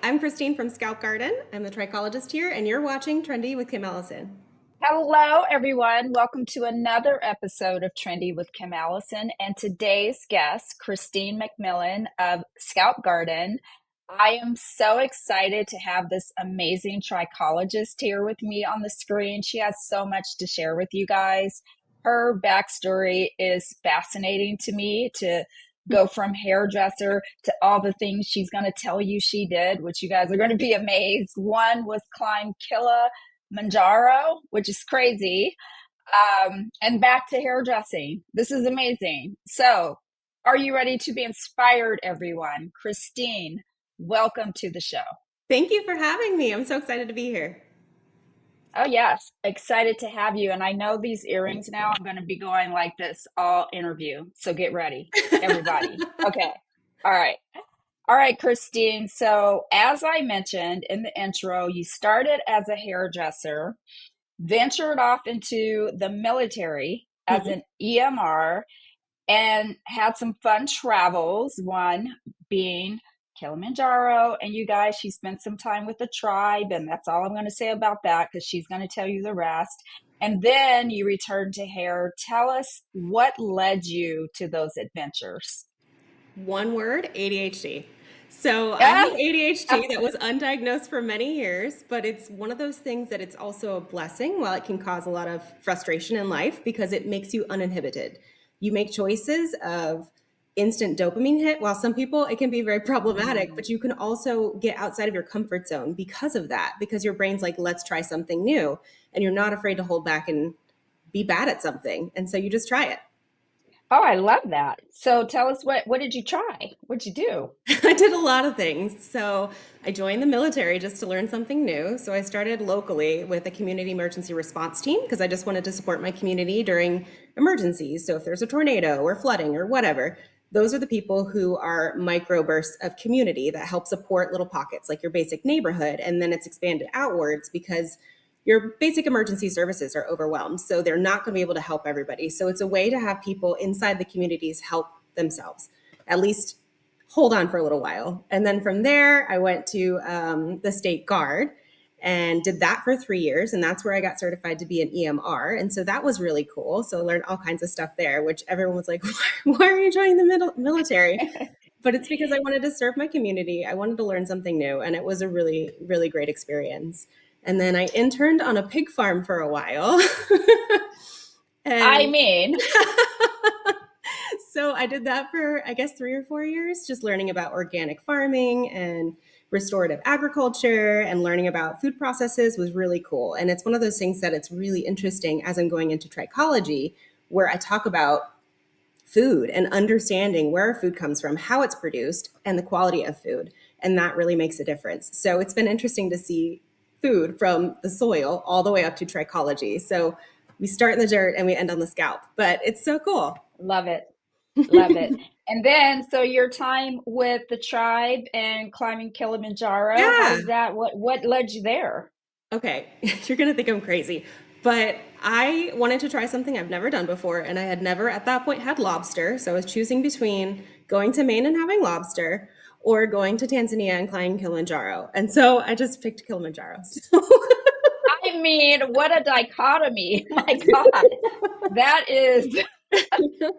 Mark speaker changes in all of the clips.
Speaker 1: I'm Christine from Scalp Garden. I'm the trichologist here, and you're watching Trendy with Kim Ellison.
Speaker 2: Hello, everyone. Welcome to another episode of Trendy with Kim Allison. And today's guest, Christine McMillan of Scalp Garden. I am so excited to have this amazing trichologist here with me on the screen. She has so much to share with you guys. Her backstory is fascinating to me to go from hairdresser to all the things she's going to tell you she did, which you guys are going to be amazed. One was climb Kilimanjaro, which is crazy. And back to hairdressing. This is amazing. So, are you ready to be inspired, everyone? Christine, welcome to the show.
Speaker 1: Thank you for having me. I'm so excited to be here.
Speaker 2: Oh, yes. Excited to have you. And I know these earrings now, I'm going to be going like this all interview. So get ready, everybody. Okay. All right. All right, Christine. So, as I mentioned in the intro, you started as a hairdresser, ventured off into the military as
Speaker 1: Mhm.
Speaker 2: an EMR, and had some fun travels, one being Kilimanjaro. And you guys, she spent some time with the tribe, and that's all I'm going to say about that because she's going to tell you the rest. And then you returned to hair. Tell us what led you to those adventures.
Speaker 1: One word, ADHD. So I have
Speaker 2: Yeah.
Speaker 1: ADHD that was undiagnosed for many years, but it's one of those things that it's also a blessing while it can cause a lot of frustration in life because it makes you uninhibited. You make choices of instant dopamine hit. While some people, it can be very problematic,
Speaker 2: Mm.
Speaker 1: but you can also get outside of your comfort zone because of that, because your brain's like, let's try something new. And you're not afraid to hold back and be bad at something. And so you just try it.
Speaker 2: Oh, I love that. So tell us what did you try? What'd you do?
Speaker 1: I did a lot of things. So I joined the military just to learn something new. So I started locally with a community emergency response team because I just wanted to support my community during emergencies. So if there's a tornado or flooding or whatever, those are the people who are microbursts of community that help support little pockets like your basic neighborhood. And then it's expanded outwards because your basic emergency services are overwhelmed. So they're not going to be able to help everybody. So it's a way to have people inside the communities help themselves, at least hold on for a little while. And then from there, I went to the state guard and did that for 3 years. And that's where I got certified to be an EMR. And so that was really cool. So I learned all kinds of stuff there, which everyone was like, why are you joining the military? But it's because I wanted to serve my community. I wanted to learn something new. And it was a really, really great experience. And then I interned on a pig farm for a while.
Speaker 2: I
Speaker 1: And
Speaker 2: mean,
Speaker 1: so I did that for, I guess, 3 or 4 years, just learning about organic farming and restorative agriculture and learning about food processes was really cool. And it's one of those things that it's really interesting as I'm going into trichology, where I talk about food and understanding where our food comes from, how it's produced, and the quality of food. And that really makes a difference. So it's been interesting to see food from the soil all the way up to trichology. So we start in the dirt and we end on the scalp, but it's so cool.
Speaker 2: love it. Love it. And then, so your time with the tribe and climbing Kilimanjaro, how
Speaker 1: Yeah.
Speaker 2: was that? What led you there?
Speaker 1: Okay, you're gonna think I'm crazy, but I wanted to try something I've never done before, and I had never at that point had lobster. So I was choosing between going to Maine and having lobster or going to Tanzania and climbing Kilimanjaro. And so I just picked Kilimanjaro. So
Speaker 2: I mean, what a dichotomy. My God, that is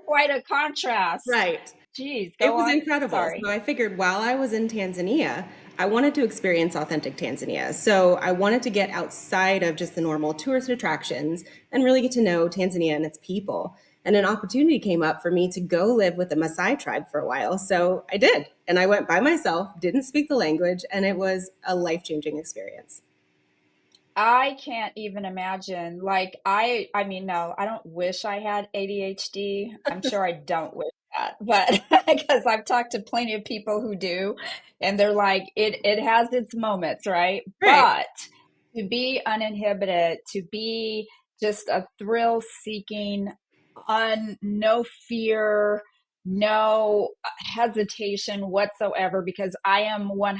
Speaker 2: quite a contrast.
Speaker 1: right.
Speaker 2: Geez,
Speaker 1: It
Speaker 2: go
Speaker 1: was
Speaker 2: on.
Speaker 1: incredible. So
Speaker 2: Sorry.
Speaker 1: I figured while I was in Tanzania, I wanted to experience authentic Tanzania. So I wanted to get outside of just the normal tourist attractions and really get to know Tanzania and its people. And an opportunity came up for me to go live with the Maasai Tribe for a while. So I did. And I went by myself, didn't speak the language, and it was a life-changing experience.
Speaker 2: I can't even imagine. I mean, no, I don't wish I had ADHD. I'm sure I don't wish that, but because I've talked to plenty of people who do, and they're like, it has its moments, right?
Speaker 1: Right.
Speaker 2: But to be uninhibited, to be just a thrill-seeking, no fear, no hesitation whatsoever, because I am 100%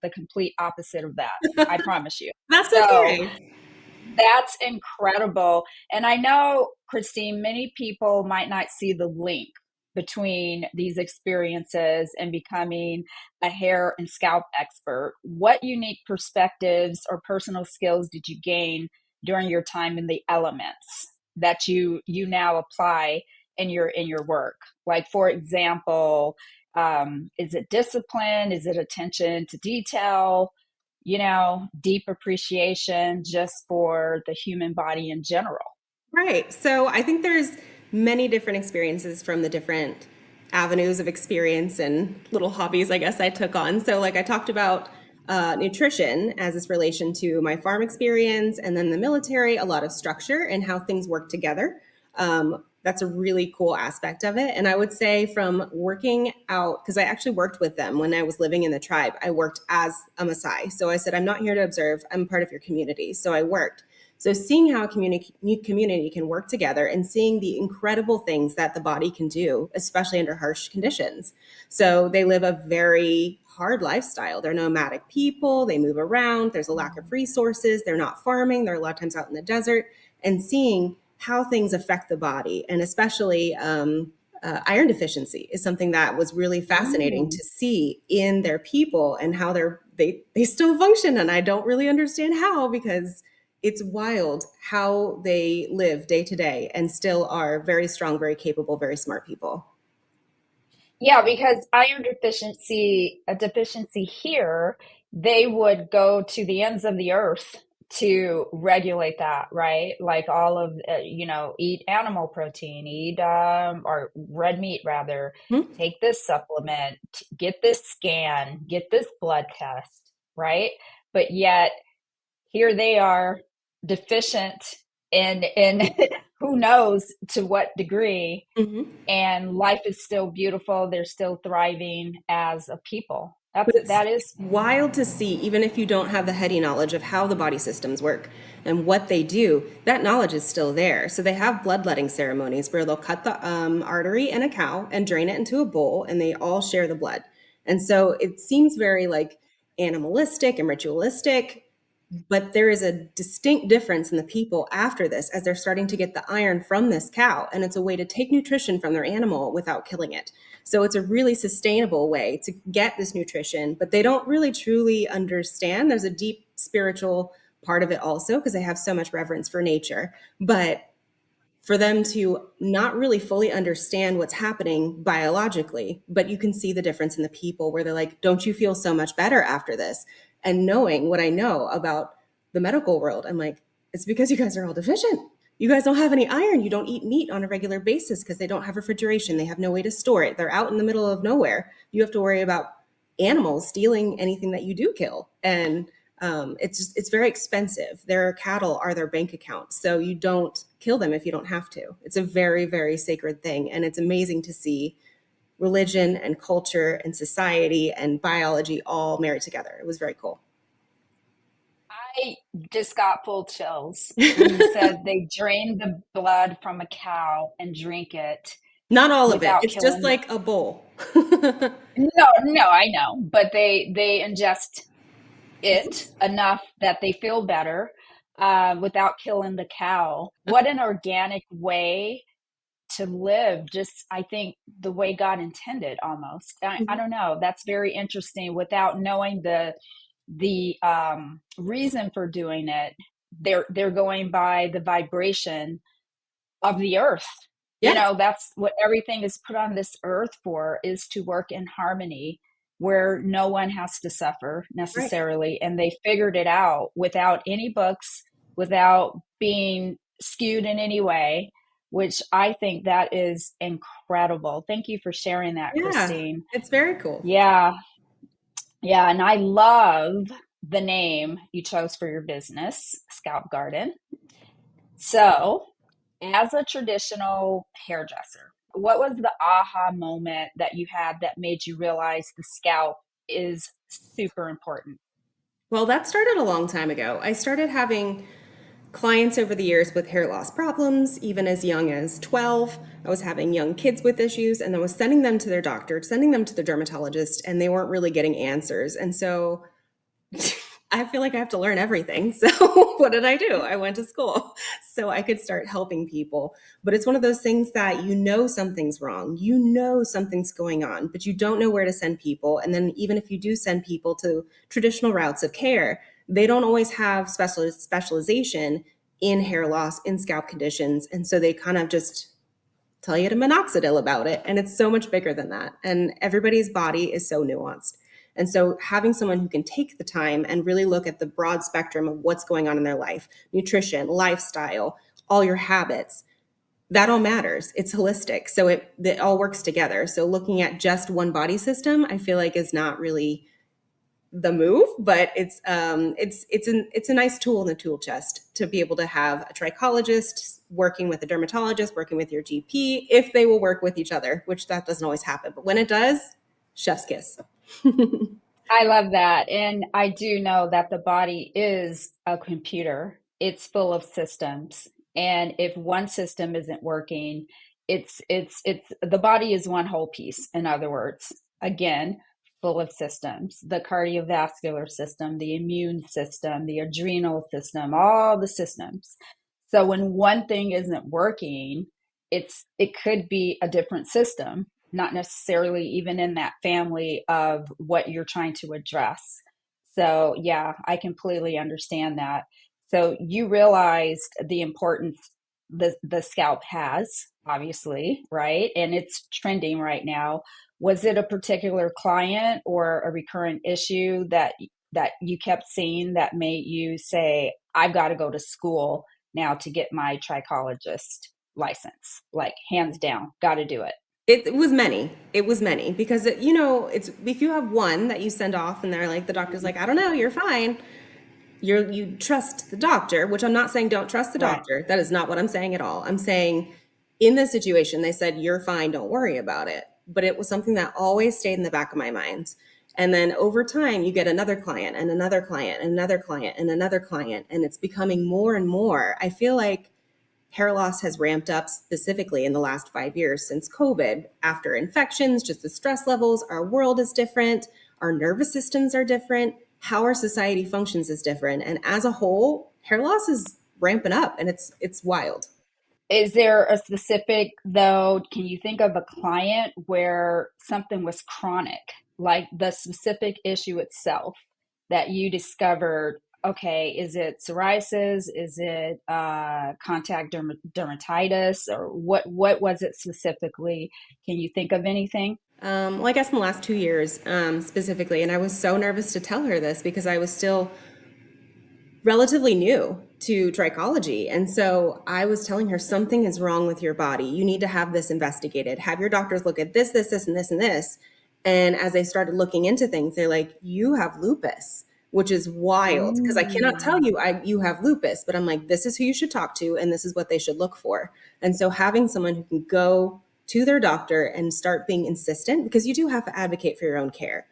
Speaker 2: the complete opposite of that. I promise you.
Speaker 1: That's
Speaker 2: So
Speaker 1: okay.
Speaker 2: that's incredible. And I know, Christine, many people might not see the link between these experiences and becoming a hair and scalp expert. What unique perspectives or personal skills did you gain during your time in the elements that you now apply in your work? Like, for example, is it discipline? Is it attention to detail? Deep appreciation just for the human body in general.
Speaker 1: Right. So I think there's many different experiences from the different avenues of experience and little hobbies I guess I took on. So like I talked about nutrition as its relation to my farm experience and then the military, a lot of structure and how things work together. That's a really cool aspect of it. And I would say from working out, because I actually worked with them when I was living in the tribe, I worked as a Maasai. So I said, I'm not here to observe, I'm part of your community. So I worked. So seeing how a community can work together and seeing the incredible things that the body can do, especially under harsh conditions. So they live a very hard lifestyle. They're nomadic people. They move around. There's a lack of resources. They're not farming. They're a lot of times out in the desert. And seeing how things affect the body, and especially iron deficiency, is something that was really fascinating
Speaker 2: Ooh.
Speaker 1: to see in their people and how they still function. And I don't really understand how, because it's wild how they live day to day and still are very strong, very capable, very smart people.
Speaker 2: Yeah, because iron deficiency, a deficiency here, they would go to the ends of the earth to regulate that, right? Like all of, eat animal protein, eat, or red meat rather,
Speaker 1: Hmm?
Speaker 2: take this supplement, get this scan, get this blood test, right? But yet here they are deficient in who knows to what degree,
Speaker 1: Hmm.
Speaker 2: and life is still beautiful. They're still thriving as a people.
Speaker 1: But
Speaker 2: That
Speaker 1: it's
Speaker 2: is
Speaker 1: wild to see, even if you don't have the heady knowledge of how the body systems work and what they do, that knowledge is still there. So they have bloodletting ceremonies where they'll cut the artery in a cow and drain it into a bowl, and they all share the blood. And so it seems very like animalistic and ritualistic, but there is a distinct difference in the people after this as they're starting to get the iron from this cow. And it's a way to take nutrition from their animal without killing it. So it's a really sustainable way to get this nutrition, but they don't really truly understand. There's a deep spiritual part of it also because they have so much reverence for nature. But for them to not really fully understand what's happening biologically, but you can see the difference in the people where they're like, don't you feel so much better after this? And knowing what I know about the medical world, I'm like, it's because you guys are all deficient. You guys don't have any iron. You don't eat meat on a regular basis because they don't have refrigeration. They have no way to store it. They're out in the middle of nowhere. You have to worry about animals stealing anything that you do kill. And it's very expensive. Their cattle are their bank accounts, so you don't kill them if you don't have to. It's a very, very sacred thing, and it's amazing to see religion and culture and society and biology all married together. It was very cool.
Speaker 2: I just got full chills when you said they drain the blood from a cow and drink it
Speaker 1: Not all of it.
Speaker 2: without
Speaker 1: It's just
Speaker 2: killing.
Speaker 1: like a bowl.
Speaker 2: No, no, I know, but they ingest it enough that they feel better without killing the cow. What an organic way to live, just I think the way God intended almost. I don't know. That's very interesting without knowing the reason for doing it. They're going by the vibration of the earth.
Speaker 1: Yes.
Speaker 2: That's what everything is put on this earth for, is to work in harmony where no one has to suffer
Speaker 1: Right.
Speaker 2: necessarily. And they figured it out without any books, without being skewed in any way, which I think that is incredible. Thank you for sharing that,
Speaker 1: Yeah.
Speaker 2: Christine.
Speaker 1: It's very cool.
Speaker 2: Yeah. Yeah. And I love the name you chose for your business, Scalp Garden. So, as a traditional hairdresser, what was the aha moment that you had that made you realize the scalp is super important?
Speaker 1: Well, that started a long time ago. I started having clients over the years with hair loss problems, even as young as 12. I was having young kids with issues, and I was sending them to their doctor, sending them to the dermatologist, and they weren't really getting answers. And so I feel like I have to learn everything. So what did I do? I went to school so I could start helping people. But it's one of those things that you know something's wrong, you know something's going on, but you don't know where to send people. And then even if you do send people to traditional routes of care, they don't always have specialization in hair loss, in scalp conditions. And so they kind of just tell you to minoxidil about it. And it's so much bigger than that. And everybody's body is so nuanced. And so having someone who can take the time and really look at the broad spectrum of what's going on in their life, nutrition, lifestyle, all your habits, that all matters. It's holistic. So it all works together. So looking at just one body system, I feel like is not really the move, but it's a nice tool in the tool chest to be able to have a trichologist working with a dermatologist, working with your GP, if they will work with each other, which that doesn't always happen. But when it does, chef's kiss.
Speaker 2: I love that. And I do know that the body is a computer. It's full of systems. And if one system isn't working, it's the body is one whole piece. In other words, again, full of systems. The cardiovascular system, the immune system, the adrenal system, all the systems. So when one thing isn't working, it could be a different system, not necessarily even in that family of what you're trying to address. So, yeah, I completely understand that. So, you realized the importance the scalp has, obviously, right? And it's trending right now. Was it a particular client or a recurrent issue that you kept seeing that made you say, I've got to go to school now to get my trichologist license? Like, hands down, got to do it.
Speaker 1: It was many. It was many because it's if you have one that you send off and they're like the doctor's like, I don't know, you're fine. You trust the doctor, which I'm not saying don't trust the
Speaker 2: Right.
Speaker 1: doctor. That is not what I'm saying at all. I'm saying in this situation, they said, you're fine, don't worry about it. But it was something that always stayed in the back of my mind. And then over time, you get another client and another client and another client and another client, and it's becoming more and more. I feel like hair loss has ramped up specifically in the last 5 years since COVID. After infections, just the stress levels, our world is different, our nervous systems are different, how our society functions is different. And as a whole, hair loss is ramping up and it's wild.
Speaker 2: Is there a specific, though, can you think of a client where something was chronic, like the specific issue itself that you discovered? Okay, is it psoriasis? Is it contact dermatitis? Or what was it specifically? Can you think of anything?
Speaker 1: Well, I guess in the last 2 years specifically, and I was so nervous to tell her this because I was still relatively new to trichology. And so I was telling her something is wrong with your body. You need to have this investigated. Have your doctors look at this, and this, and this. And as they started looking into things, they're like, you have lupus, which is wild because I cannot tell
Speaker 2: Mm.
Speaker 1: you you have lupus, but I'm like, this is who you should talk to and this is what they should look for. And so having someone who can go to their doctor and start being insistent, because you do have to advocate for your own care.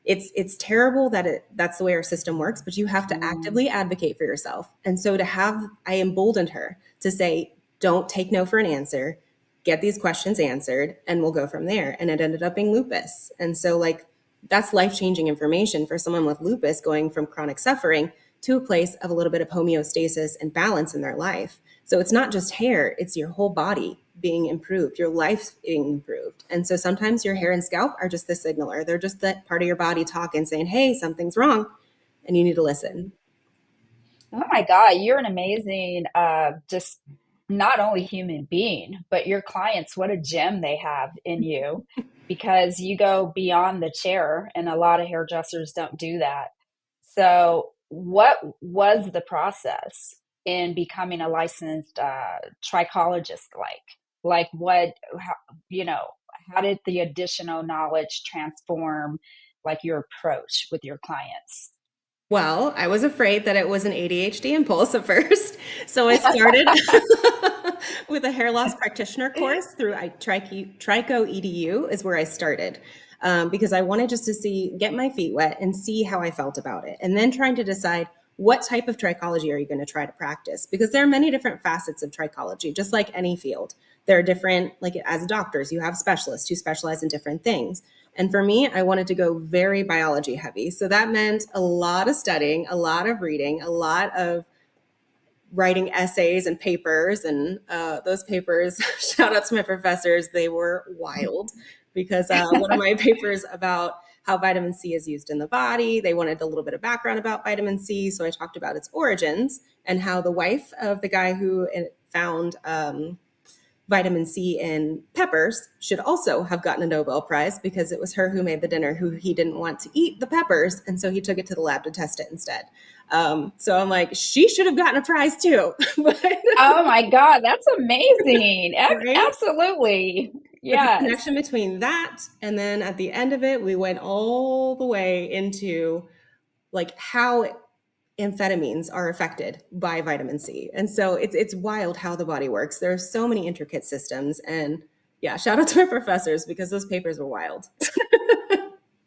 Speaker 1: It's terrible that that's the way our system works, but you have to
Speaker 2: Mm.
Speaker 1: actively advocate for yourself. And so I emboldened her to say, don't take no for an answer, get these questions answered, and we'll go from there. And it ended up being lupus. And so like that's life-changing information for someone with lupus going from chronic suffering to a place of a little bit of homeostasis and balance in their life. So it's not just hair, it's your whole body being improved, your life being improved. And so sometimes your hair and scalp are just the signaler. They're just that part of your body talking, saying, hey, something's wrong, and you need to listen.
Speaker 2: Oh my God, you're an amazing, just not only human being, but your clients, what a gem they have in you because you go beyond the chair, and a lot of hairdressers don't do that. So, what was the process in becoming a licensed trichologist like? Like, you know, how did the additional knowledge transform like your approach with your clients?
Speaker 1: Well, I was afraid that it was an ADHD impulse at first. So I started with a hair loss practitioner course through Trico EDU is where I started. Because I wanted just to get my feet wet and see how I felt about it. And then trying to decide what type of trichology are you going to try to practice? Because there are many different facets of trichology, just like any field. There are different, like as doctors, you have specialists who specialize in different things. And for me, I wanted to go very biology heavy. So that meant a lot of studying, a lot of reading, a lot of writing essays and papers. And those papers, shout out to my professors, they were wild because one of my papers about how vitamin C is used in the body, they wanted a little bit of background about vitamin C. So I talked about its origins and how the wife of the guy who found vitamin C in peppers should also have gotten a Nobel Prize because it was her who made the dinner who he didn't want to eat the peppers. And so he took it to the lab to test it instead. So I'm like, she should have gotten a prize too. but,
Speaker 2: Oh my God, that's amazing.
Speaker 1: right?
Speaker 2: Absolutely.
Speaker 1: But the
Speaker 2: Yes.
Speaker 1: connection between that and then at the end of it, we went all the way into like how amphetamines are affected by vitamin C. And so it's wild how the body works. There are so many intricate systems. And yeah, shout out to my professors because those papers were wild.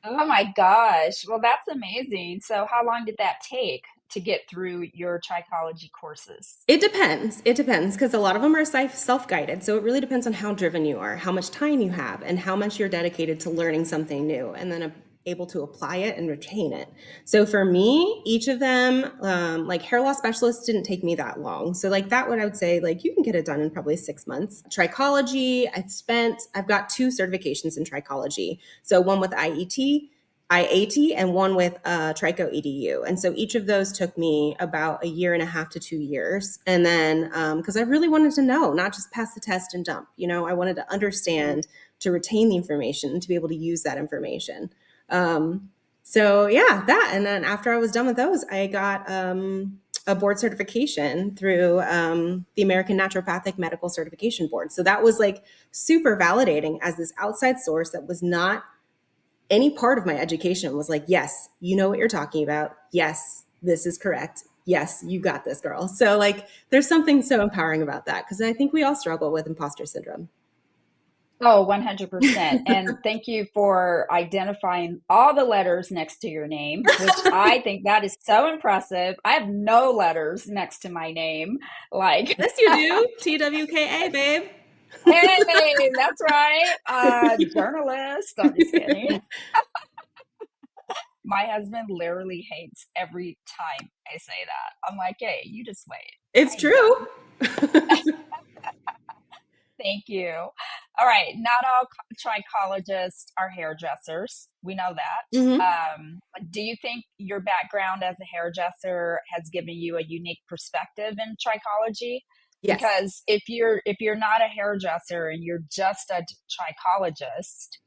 Speaker 2: Oh my gosh. Well, that's amazing. So, how long did that take to get through your trichology courses?
Speaker 1: It depends. It depends because a lot of them are self guided. So it really depends on how driven you are, how much time you have, and how much you're dedicated to learning something new and then able to apply it and retain it. So for me, each of them, like hair loss specialist, didn't take me that long. So like that, what I would say, like you can get it done in probably 6 months. Trichology, I've got 2 certifications in trichology. So one with IAT and one with Trico EDU. And so each of those took me about a year and a half to 2 years. And then, because I really wanted to know, not just pass the test and jump, I wanted to understand, to retain the information, to be able to use that information. So yeah, that. And then after I was done with those, I got a board certification through the American Naturopathic Medical Certification Board. So that was like super validating as this outside source that was not any part of my education was like, yes, you know what you're talking about. Yes, this is correct. Yes, you got this, girl. So, like, there's something so empowering about that because I think we all struggle with imposter syndrome.
Speaker 2: Oh, 100%. And thank you for identifying all the letters next to your name, which I think that is so impressive. I have no letters next to my name. Like,
Speaker 1: Yes, you do. TWKA, babe.
Speaker 2: hey, that's right. Journalist. I'm just kidding. My husband literally hates every time I say that. I'm like, hey, you just wait.
Speaker 1: It's
Speaker 2: I ain't done.
Speaker 1: true.
Speaker 2: Thank you. All right. Not all trichologists are hairdressers. We know that.
Speaker 1: Hmm.
Speaker 2: Do you think your background as a hairdresser has given you a unique perspective in trichology?
Speaker 1: Yes.
Speaker 2: Because if you're not a hairdresser and you're just a trichologist,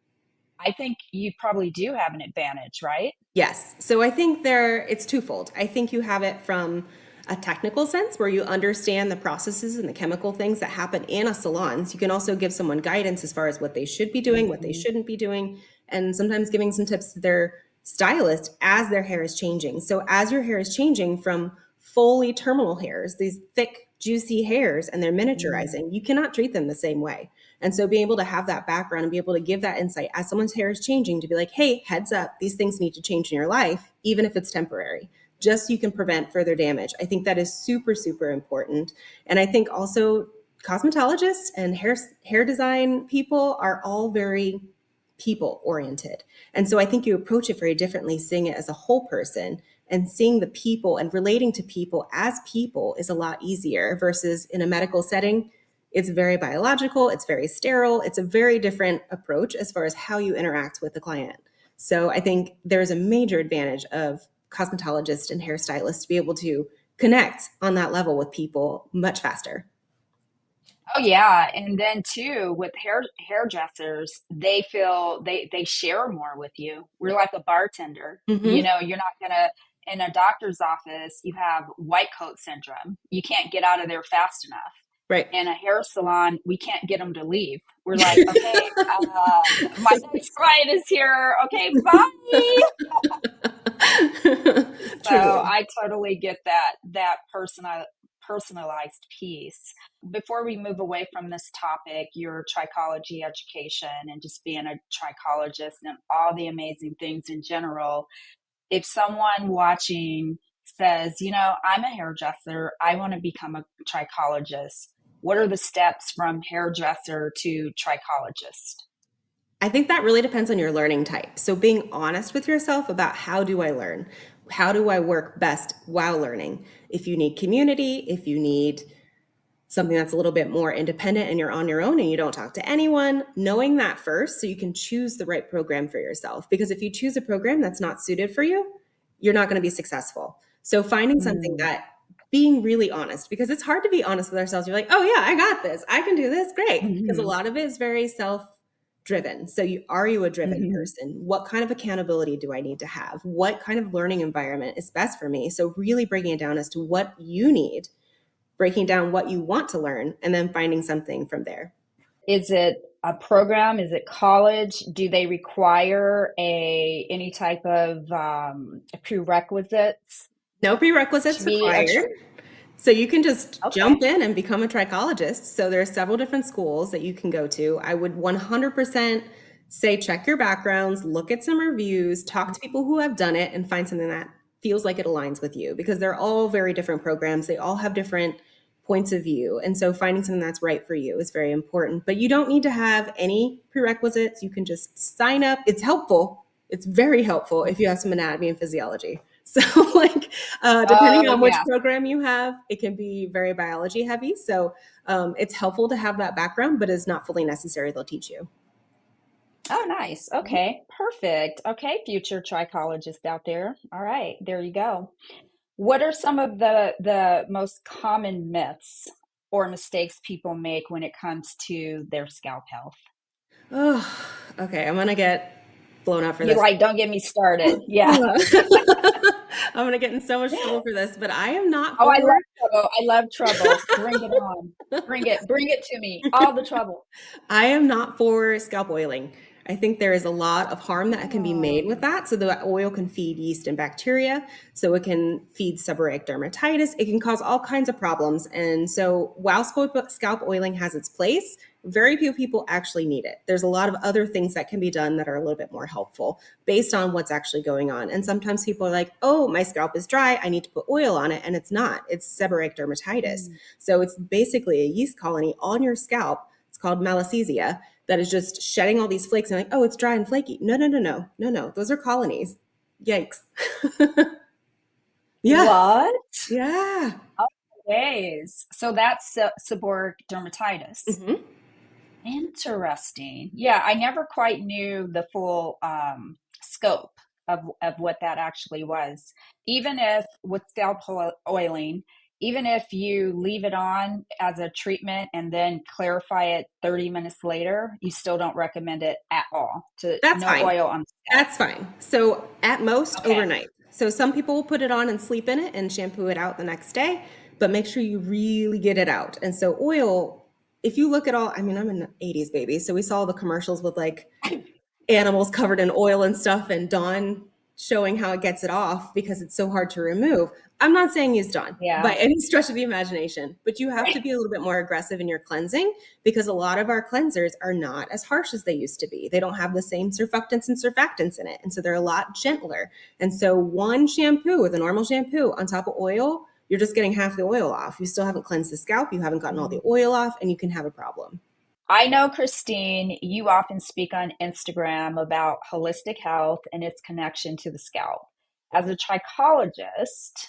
Speaker 2: I think you probably do have an advantage, right?
Speaker 1: Yes. So I think it's twofold. I think you have it from a technical sense where you understand the processes and the chemical things that happen in a salon. So you can also give someone guidance as far as what they should be doing, what they
Speaker 2: Mhm.
Speaker 1: shouldn't be doing, and sometimes giving some tips to their stylist as their hair is changing. So as your hair is changing from fully terminal hairs, these thick, juicy hairs, and they're
Speaker 2: Mm.
Speaker 1: miniaturizing, you cannot treat them the same way. And so being able to have that background and be able to give that insight as someone's hair is changing to be like, hey, heads up, these things need to change in your life, even if it's temporary, just so you can prevent further damage. I think that is super, super important. And I think also cosmetologists and hair design people are all very people oriented. And so I think you approach it very differently, seeing it as a whole person and seeing the people and relating to people as people is a lot easier versus in a medical setting. It's very biological, it's very sterile, it's a very different approach as far as how you interact with the client. So I think there's a major advantage of cosmetologists and hairstylists to be able to connect on that level with people much faster.
Speaker 2: Oh yeah, and then too with hairdressers, they feel they share more with you. We're like a bartender. You
Speaker 1: Hmm.
Speaker 2: know, you're not gonna in a doctor's office, you have white coat syndrome. You can't get out of there fast enough.
Speaker 1: Right.
Speaker 2: In a hair salon, we can't get them to leave. We're like, okay, my next client is here. Okay, bye. So
Speaker 1: Truly.
Speaker 2: I totally get that personalized piece. Before we move away from this topic, your trichology education and just being a trichologist and all the amazing things in general, if someone watching says, I'm a hairdresser, I want to become a trichologist, what are the steps from hairdresser to trichologist?
Speaker 1: I think that really depends on your learning type. So being honest with yourself about how do I learn? How do I work best while learning? If you need community, if you need something that's a little bit more independent and you're on your own and you don't talk to anyone, knowing that first so you can choose the right program for yourself. Because if you choose a program that's not suited for you, you're not going to be successful. So finding something
Speaker 2: Mm.
Speaker 1: that being really honest, because it's hard to be honest with ourselves. You're like, oh yeah, I got this. I can do this. Great. Because a
Speaker 2: Mhm.
Speaker 1: lot of it is very self driven. So are you a driven
Speaker 2: Mhm.
Speaker 1: person? What kind of accountability do I need to have? What kind of learning environment is best for me? So really breaking it down as to what you need, breaking down what you want to learn, and then finding something from there.
Speaker 2: Is it a program? Is it college? Do they require a any type of prerequisites
Speaker 1: No
Speaker 2: to
Speaker 1: prerequisites
Speaker 2: be a
Speaker 1: required. So you can just
Speaker 2: okay?
Speaker 1: jump in and become a trichologist. So there are several different schools that you can go to. I would 100% say check your backgrounds, look at some reviews, talk to people who have done it, and find something that feels like it aligns with you because they're all very different programs. They all have different points of view. And so finding something that's right for you is very important. But you don't need to have any prerequisites. You can just sign up. It's helpful. It's very helpful if you have some anatomy and physiology. So, like, depending
Speaker 2: Oh
Speaker 1: on which
Speaker 2: yeah.
Speaker 1: program you have, it can be very biology heavy. So, it's helpful to have that background, but it's not fully necessary. They'll teach you.
Speaker 2: Oh, nice. Okay, perfect. Okay, future trichologist out there. All right, there you go. What are some of the most common myths or mistakes people make when it comes to their scalp health?
Speaker 1: Oh, okay. I'm gonna get blown up for
Speaker 2: You
Speaker 1: this.
Speaker 2: like, don't get me started. Yeah.
Speaker 1: I'm gonna get in so much trouble for this, but I am not
Speaker 2: Oh,
Speaker 1: for
Speaker 2: I love trouble. I love trouble. Bring it on. Bring it. Bring it to me. All the trouble.
Speaker 1: I am not for scalp oiling. I think there is a lot of harm that can be made with
Speaker 2: Oh,
Speaker 1: that. So the oil can feed yeast and bacteria. So it can feed seborrheic dermatitis. It can cause all kinds of problems. And so while scalp oiling has its place, very few people actually need it. There's a lot of other things that can be done that are a little bit more helpful based on what's actually going on. And sometimes people are like, oh, my scalp is dry. I need to put oil on it. And it's not, it's seborrheic dermatitis.
Speaker 2: mm.
Speaker 1: So it's basically a yeast colony on your scalp. It's called malassezia that is just shedding all these flakes and like, oh, it's dry and flaky. No, no, no, no, no, no. Those are colonies. Yikes. Yeah,
Speaker 2: What?
Speaker 1: yeah.
Speaker 2: Oh, days. So that's seborrheic dermatitis.
Speaker 1: Hmm.
Speaker 2: Interesting. Yeah, I never quite knew the full scope of what that actually was. Even if with scalp oiling, even if you leave it on as a treatment and then clarify it 30 minutes later, you still don't recommend it at all. To
Speaker 1: That's
Speaker 2: no
Speaker 1: fine.
Speaker 2: oil on the scalp.
Speaker 1: That's fine. So at most
Speaker 2: Okay.
Speaker 1: overnight. So some people will put it on and sleep in it and shampoo it out the next day, but make sure you really get it out. And so oil, if you look at all, I mean, I'm an 80s baby, so we saw the commercials with like animals covered in oil and stuff and Dawn showing how it gets it off because it's so hard to remove. I'm not saying use Dawn by
Speaker 2: Yeah.
Speaker 1: any stretch of the imagination, but you have to be a little bit more aggressive in your cleansing because a lot of our cleansers are not as harsh as they used to be. They don't have the same surfactants and surfactants in it. And so they're a lot gentler. And so one shampoo with a normal shampoo on top of oil, you're just getting half the oil off. You still haven't cleansed the scalp, you haven't gotten all the oil off, and you can have a problem.
Speaker 2: I know, Christine, you often speak on Instagram about holistic health and its connection to the scalp. As a trichologist,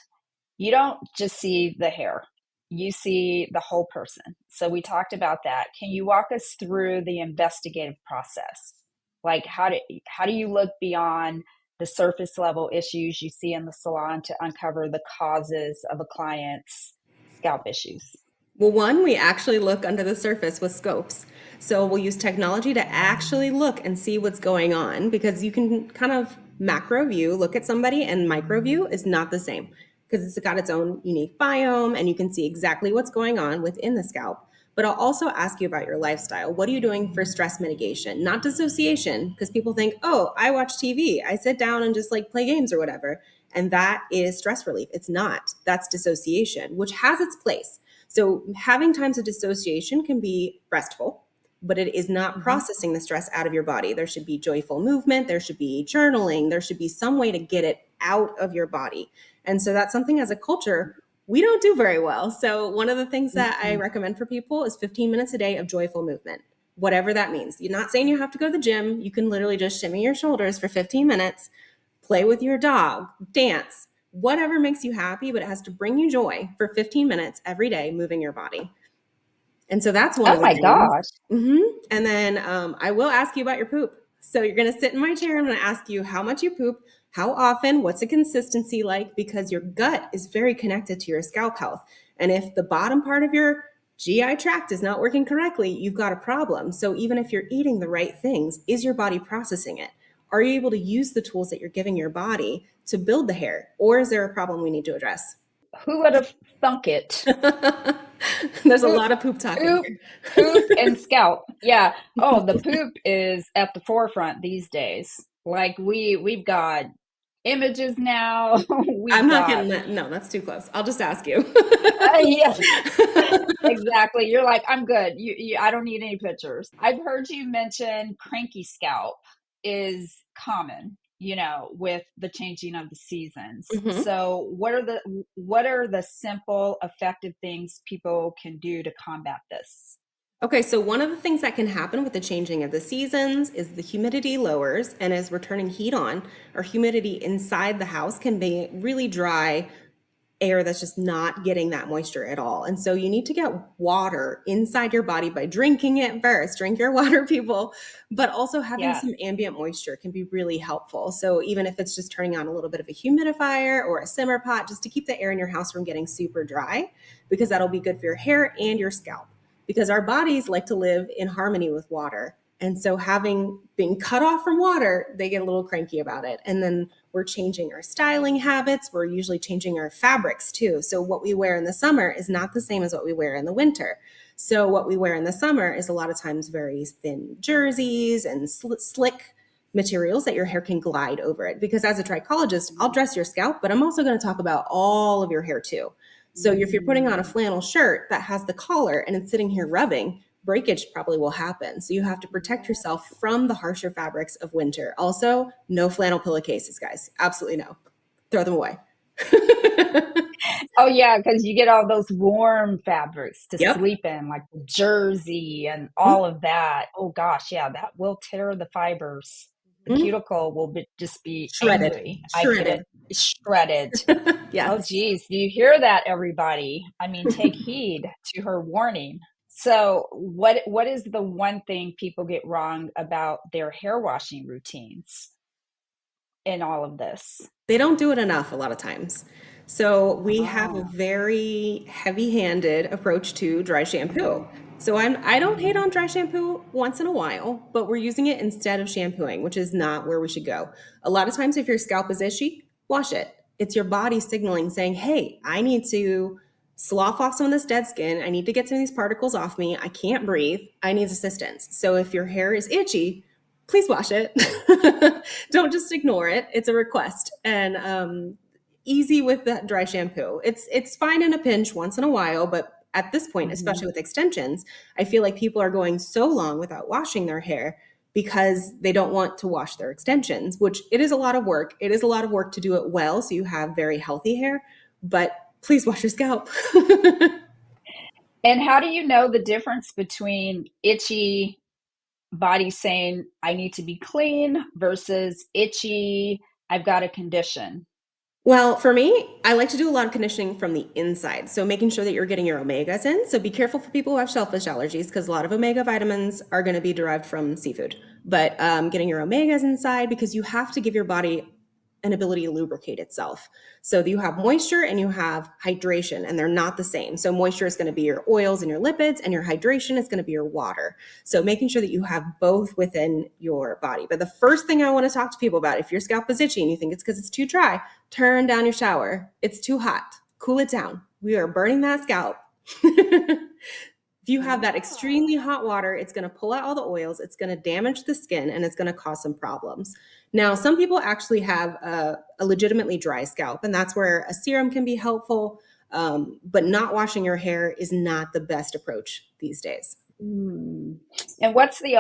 Speaker 2: you don't just see the hair, you see the whole person. So we talked about that. Can you walk us through the investigative process? Like how do you look beyond the surface level issues you see in the salon to uncover the causes of a client's scalp issues?
Speaker 1: Well, one, we actually look under the surface with scopes. So we'll use technology to actually look and see what's going on because you can kind of macro view, look at somebody, and micro view is not the same because it's got its own unique biome and you can see exactly what's going on within the scalp. But I'll also ask you about your lifestyle. What are you doing for stress mitigation? Not dissociation, because people think, oh, I watch TV, I sit down and just like play games or whatever. And that is stress relief. It's not. That's dissociation, which has its place. So having times of dissociation can be restful, but it is not
Speaker 2: Mhm.
Speaker 1: processing the stress out of your body. There should be joyful movement, there should be journaling, there should be some way to get it out of your body. And so that's something as a culture we don't do very well. So one of the things that I
Speaker 2: Mhm.
Speaker 1: recommend for people is 15 minutes a day of joyful movement. whatever that means. You're not saying you have to go to the gym. You can literally just shimmy your shoulders for 15 minutes, play with your dog, dance, whatever makes you happy, but it has to bring you joy for 15 minutes every day, moving your body. And so that's one
Speaker 2: Oh
Speaker 1: of the
Speaker 2: my
Speaker 1: things.
Speaker 2: gosh.
Speaker 1: And then I will ask you about your poop. So you're going to sit in my chair. I'm going to ask you how much you poop, how often, what's the consistency like, because your gut is very connected to your scalp health. And if the bottom part of your GI tract is not working correctly, you've got a problem. So even if you're eating the right things, is your body processing it? Are you able to use the tools that you're giving your body to build the hair? Or is there a problem we need to address?
Speaker 2: Who would have thunk it?
Speaker 1: There's a
Speaker 2: Poop,
Speaker 1: lot of poop talking
Speaker 2: poop, poop, and scalp. Yeah. Oh, the poop is at the forefront these days. Like we've got images now.
Speaker 1: I'm
Speaker 2: We've
Speaker 1: not
Speaker 2: got
Speaker 1: getting that. No, that's too close. I'll just ask you.
Speaker 2: yes, exactly. You're like, I'm good. I don't need any pictures. I've heard you mention cranky scalp is common, with the changing of the seasons.
Speaker 1: Mhm.
Speaker 2: So, what are the simple, effective things people can do to combat this?
Speaker 1: Okay, so one of the things that can happen with the changing of the seasons is the humidity lowers, and as we're turning heat on, our humidity inside the house can be really dry air that's just not getting that moisture at all. And so you need to get water inside your body by drinking it first. Drink your water, people. But also having
Speaker 2: Yeah.
Speaker 1: some ambient moisture can be really helpful. So even if it's just turning on a little bit of a humidifier or a simmer pot, just to keep the air in your house from getting super dry, because that'll be good for your hair and your scalp. Because our bodies like to live in harmony with water. And so having been cut off from water, they get a little cranky about it. And then we're changing our styling habits. We're usually changing our fabrics too. So what we wear in the summer is not the same as what we wear in the winter. So what we wear in the summer is a lot of times very thin jerseys and slick materials that your hair can glide over it. Because as a trichologist, I'll dress your scalp, but I'm also going to talk about all of your hair too. So if you're putting on a
Speaker 2: Mm,
Speaker 1: flannel shirt that has the collar and it's sitting here rubbing, breakage probably will happen. So you have to protect yourself
Speaker 2: yes.
Speaker 1: from the harsher fabrics of winter. Also, no flannel pillowcases, guys. Absolutely no. Throw them away.
Speaker 2: Oh yeah, because you get all those warm fabrics to
Speaker 1: Yep.
Speaker 2: sleep in, like the jersey and all of that. Oh gosh, yeah, that will tear the fibers. The
Speaker 1: Mhm.
Speaker 2: cuticle will just be
Speaker 1: Shredded.
Speaker 2: angry. I get
Speaker 1: Shredded.
Speaker 2: it. Shredded. Oh
Speaker 1: Yes.
Speaker 2: geez, do you hear that, everybody? I mean, take heed to her warning. So, what is the one thing people get wrong about their hair washing routines in all of this?
Speaker 1: They don't do it enough a lot of times. So we have a
Speaker 2: Oh.
Speaker 1: very heavy-handed approach to dry shampoo. So I don't hate
Speaker 2: Mm.
Speaker 1: on dry shampoo once in a while, but we're using it instead of shampooing, which is not where we should go. A lot of times if your scalp is itchy, wash it. It's your body signaling saying, "Hey, I need to slough off some of this dead skin. I need to get some of these particles off me. I can't breathe. I need assistance." So if your hair is itchy, please wash it. Don't just ignore it. It's a request. And easy with that dry shampoo. It's fine in a pinch once in a while, but at this point,
Speaker 2: Mhm.
Speaker 1: especially with extensions, I feel like people are going so long without washing their hair because they don't want to wash their extensions, which it is a lot of work. It is a lot of work to do it well so you have very healthy hair, but please wash your scalp.
Speaker 2: And how do you know the difference between itchy body saying, I need to be clean versus itchy, I've got a condition?
Speaker 1: Well, for me, I like to do a lot of conditioning from the inside. So making sure that you're getting your omegas in. So be careful for people who have shellfish allergies because a lot of omega vitamins are going to be derived from seafood. But getting your omegas inside because you have to give your body an ability to lubricate itself. So you have moisture and you have hydration, and they're not the same. So moisture is going to be your oils and your lipids, and your hydration is going to be your water. So making sure that you have both within your body. But the first thing I want to talk to people about, if your scalp is itchy and you think it's because it's too dry, turn down your shower. It's too hot. Cool it down. We are burning that scalp. If you have that extremely
Speaker 2: Ah.
Speaker 1: hot water, it's going to pull out all the oils, it's going to damage the skin, and it's going to cause some problems. Now, some people actually have a legitimately dry scalp, and that's where a serum can be helpful. But not washing your hair is not the best approach these days.
Speaker 2: Mm. And what's the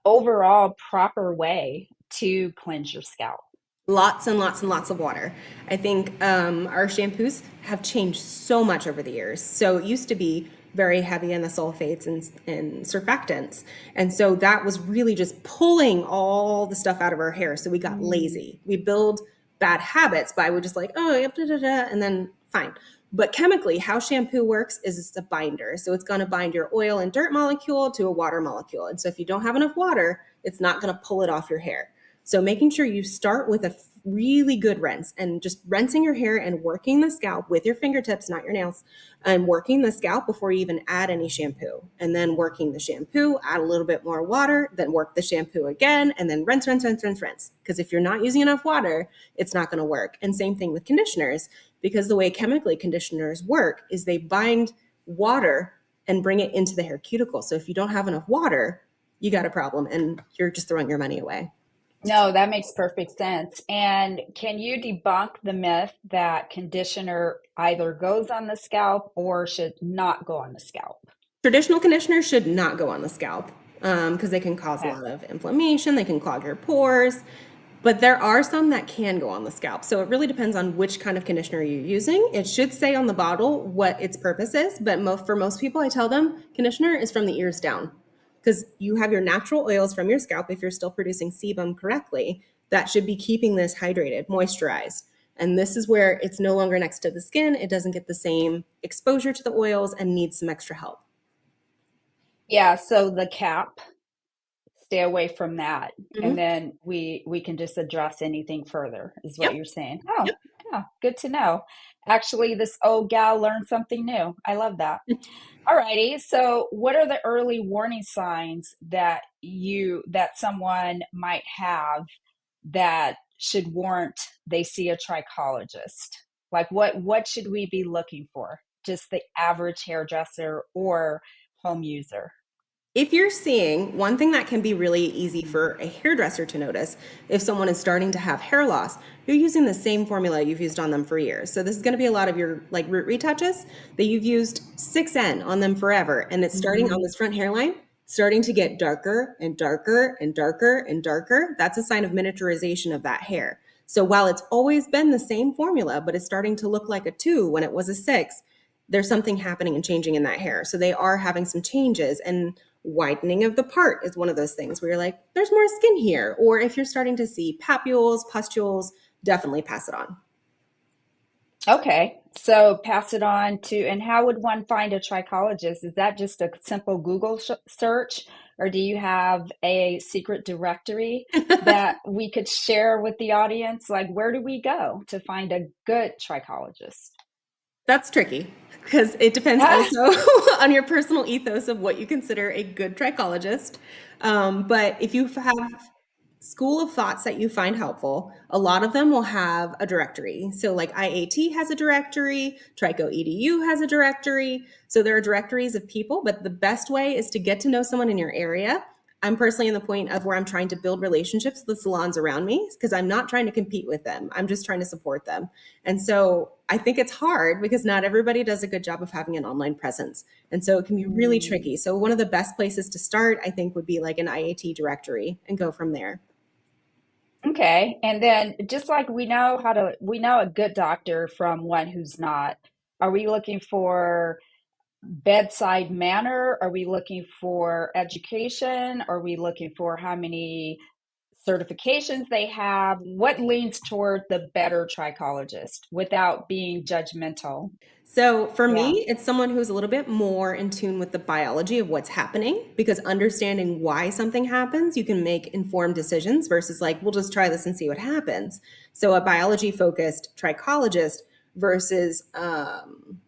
Speaker 2: overall proper way to cleanse your scalp?
Speaker 1: Lots and lots and lots of water. I think our shampoos have changed so much over the years. So it used to be very heavy in the sulfates and surfactants. And so that was really just pulling all the stuff out of our hair. So we got
Speaker 2: Mm.
Speaker 1: lazy. We build bad habits by we're just like, oh, yep, da, da, da, and then fine. But chemically, how shampoo works is it's a binder. So it's going to bind your oil and dirt molecule to a water molecule. And so if you don't have enough water, it's not going to pull it off your hair. So making sure you start with a really good rinse and just rinsing your hair and working the scalp with your fingertips, not your nails, and working the scalp before you even add any shampoo. And then working the shampoo, add a little bit more water, then work the shampoo again, and then rinse, rinse, rinse, rinse, rinse. Because if you're not using enough water, it's not going to work. And same thing with conditioners, because the way chemically conditioners work is they bind water and bring it into the hair cuticle. So if you don't have enough water, you got a problem and you're just throwing your money away.
Speaker 2: No, that makes perfect sense. And can you debunk the myth that conditioner either goes on the scalp or should not go on the scalp?
Speaker 1: Traditional conditioners should not go on the scalp because they can cause a
Speaker 2: Okay.
Speaker 1: lot of inflammation. They can clog your pores. But there are some that can go on the scalp. So it really depends on which kind of conditioner you're using. It should say on the bottle what its purpose is. But for most people, I tell them conditioner is from the ears down because you have your natural oils from your scalp. If you're still producing sebum correctly, that should be keeping this hydrated, moisturized. And this is where it's no longer next to the skin. It doesn't get the same exposure to the oils and needs some extra help.
Speaker 2: Yeah, so the cap, stay away from that. And
Speaker 1: Mhm.
Speaker 2: then we can just address anything further, is what
Speaker 1: Yep.
Speaker 2: you're saying. Oh,
Speaker 1: Yep.
Speaker 2: yeah, good to know. Actually, this old gal learned something new. I love that. All righty. So, what are the early warning signs that someone might have that should warrant they see a trichologist? Like what should we be looking for? Just the average hairdresser or home user?
Speaker 1: If you're seeing one thing that can be really easy for a hairdresser to notice, if someone is starting to have hair loss, you're using the same formula you've used on them for years. So this is going to be a lot of your like root retouches that you've used 6N on them forever, and it's starting on
Speaker 2: Mm-hmm.
Speaker 1: this front hairline, starting to get darker and darker and darker and darker. That's a sign of miniaturization of that hair. So while it's always been the same formula, but it's starting to look like a 2 when it was a 6, there's something happening and changing in that hair. So they are having some changes, and widening of the part is one of those things where you're like, there's more skin here. Or if you're starting to see papules, pustules, definitely pass it on.
Speaker 2: Okay, so pass it on to, and how would one find a trichologist? Is that just a simple Google search, or do you have a secret directory that we could share with the audience? Like, where do we go to find a good trichologist?
Speaker 1: That's tricky because it depends also on your personal ethos of what you consider a good trichologist. But if you have school of thoughts that you find helpful, a lot of them will have a directory. So, like IAT has a directory, Trico EDU has a directory. So, there are directories of people, but the best way is to get to know someone in your area. I'm personally in the point of where I'm trying to build relationships with the salons around me because I'm not trying to compete with them. I'm just trying to support them. And so I think it's hard because not everybody does a good job of having an online presence. And so it can be really
Speaker 2: Mm,
Speaker 1: tricky. So one of the best places to start, I think, would be like an IAT directory and go from there.
Speaker 2: okay, and then just like we know a good doctor from one who's not. Are we looking for bedside manner? Are we looking for education? Are we looking for how many certifications they have? What leans toward the better trichologist without being judgmental?
Speaker 1: So for
Speaker 2: Yeah.
Speaker 1: me, it's someone who's a little bit more in tune with the biology of what's happening because understanding why something happens, you can make informed decisions versus like, we'll just try this and see what happens. So a biology focused trichologist versus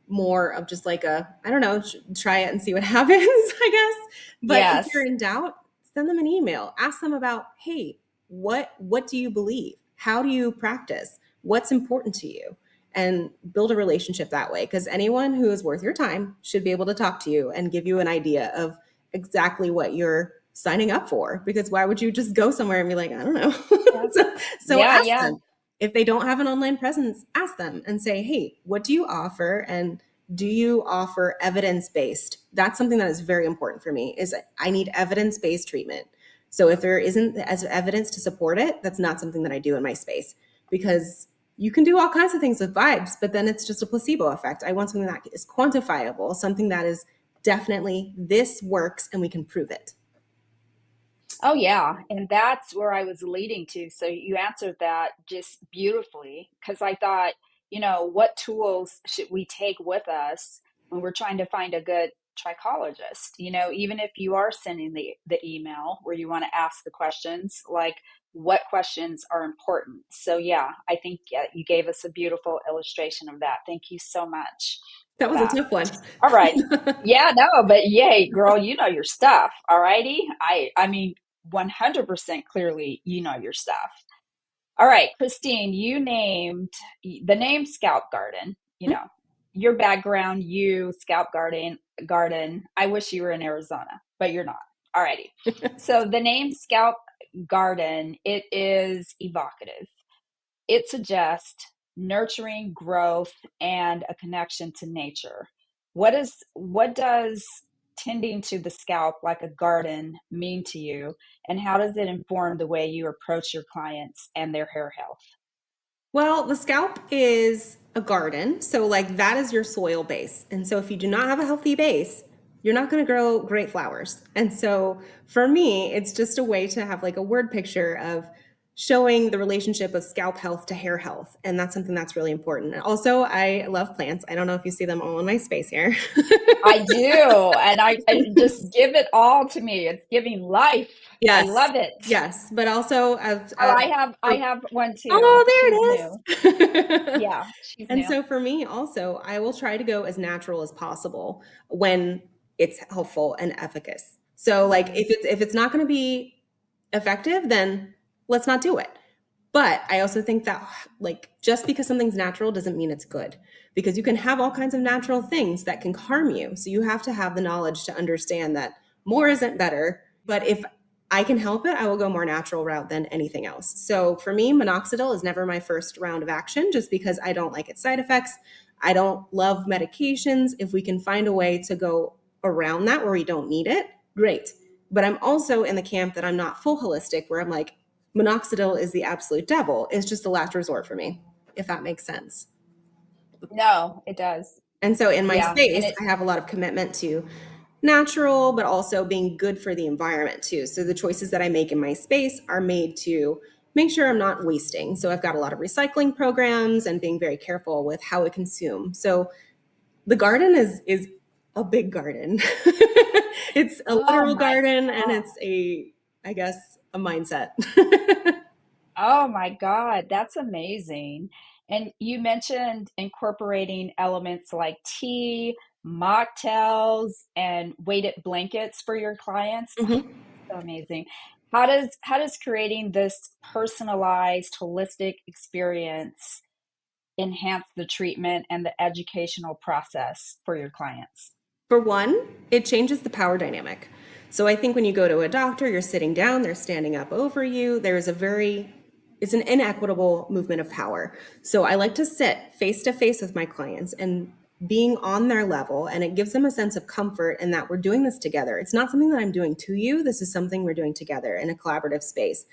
Speaker 1: more of just like a, I don't know, try it and see what happens, I guess. But if you're
Speaker 2: Yes.
Speaker 1: in doubt, send them an email. Ask them about, hey, what do you believe? How do you practice? What's important to you? And build a relationship that way because anyone who is worth your time should be able to talk to you and give you an idea of exactly what you're signing up for because why would you just go somewhere and be like, I don't know.
Speaker 2: Yeah.
Speaker 1: So
Speaker 2: Yeah.
Speaker 1: ask
Speaker 2: Yeah.
Speaker 1: them. If they don't have an online presence, ask them and say, hey, what do you offer, and do you offer evidence-based? That's something that is very important for me is I need evidence-based treatment. So if there isn't as evidence to support it, that's not something that I do in my space because you can do all kinds of things with vibes, but then it's just a placebo effect. I want something that is quantifiable, something that is definitely this works and we can prove it.
Speaker 2: Oh, yeah. And that's where I was leading to. So you answered that just beautifully because I thought, what tools should we take with us when we're trying to find a good trichologist? Even if you are sending the email where you want to ask the questions, like what questions are important. So, yeah, I think you gave us a beautiful illustration of that. Thank you so much
Speaker 1: That
Speaker 2: for
Speaker 1: was a
Speaker 2: that.
Speaker 1: tough one.
Speaker 2: All right. Yeah, no, but yay, girl, you know your stuff. All righty. I mean, 100% clearly you know your stuff. All right, Christine, you named the name Scalp Garden, your background, Scalp Garden. I wish you were in Arizona, but you're not. All righty. So the name Scalp Garden, it is evocative. It suggests nurturing growth and a connection to nature. What does tending to the scalp like a garden mean to you, and how does it inform the way you approach your clients and their hair health?
Speaker 1: Well, the scalp is a garden. So, like, that is your soil base. And so, if you do not have a healthy base, you're not going to grow great flowers. And so, for me, it's just a way to have like a word picture of showing the relationship of scalp health to hair health. And that's something that's really important. And also, I love plants. I don't know if you see them all in my space here.
Speaker 2: I do, and I just give it all to me. It's giving life. I
Speaker 1: Yes.
Speaker 2: love it.
Speaker 1: Yes. But also,
Speaker 2: Oh, I have one too.
Speaker 1: oh,
Speaker 2: She's
Speaker 1: there
Speaker 2: new.
Speaker 1: it is.
Speaker 2: Yeah, she's
Speaker 1: And
Speaker 2: new.
Speaker 1: so for me also, I will try to go as natural as possible when it's helpful and efficacious. So like
Speaker 2: Mm,
Speaker 1: if it's not going to be effective, then let's not do it. But I also think that like just because something's natural doesn't mean it's good because you can have all kinds of natural things that can harm you. So you have to have the knowledge to understand that more isn't better, but if I can help it, I will go more natural route than anything else. So for me, minoxidil is never my first round of action just because I don't like its side effects. I don't love medications. If we can find a way to go around that where we don't need it, great. But I'm also in the camp that I'm not full holistic, where I'm like, minoxidil is the absolute devil. It's just a last resort for me, if that makes sense.
Speaker 2: no, it does.
Speaker 1: And so in my
Speaker 2: Yeah, and
Speaker 1: space,
Speaker 2: it
Speaker 1: I have a lot of commitment to natural, but also being good for the environment too. So the choices that I make in my space are made to make sure I'm not wasting. So I've got a lot of recycling programs and being very careful with how I consume. So the garden is a big garden. It's a
Speaker 2: oh
Speaker 1: literal
Speaker 2: my
Speaker 1: garden and
Speaker 2: God.
Speaker 1: it's a, I guess, a mindset.
Speaker 2: Oh my God, that's amazing. And you mentioned incorporating elements like tea, mocktails, and weighted blankets for your clients.
Speaker 1: Mhm.
Speaker 2: So amazing. How does creating this personalized, holistic experience enhance the treatment and the educational process for your clients?
Speaker 1: For one, it changes the power dynamic. So I think when you go to a doctor, you're sitting down, they're standing up over you. It's an inequitable movement of power. So I like to sit face to face with my clients and being on their level, and it gives them a sense of comfort in that we're doing this together. It's not something that I'm doing to you. This is something we're doing together in a collaborative space.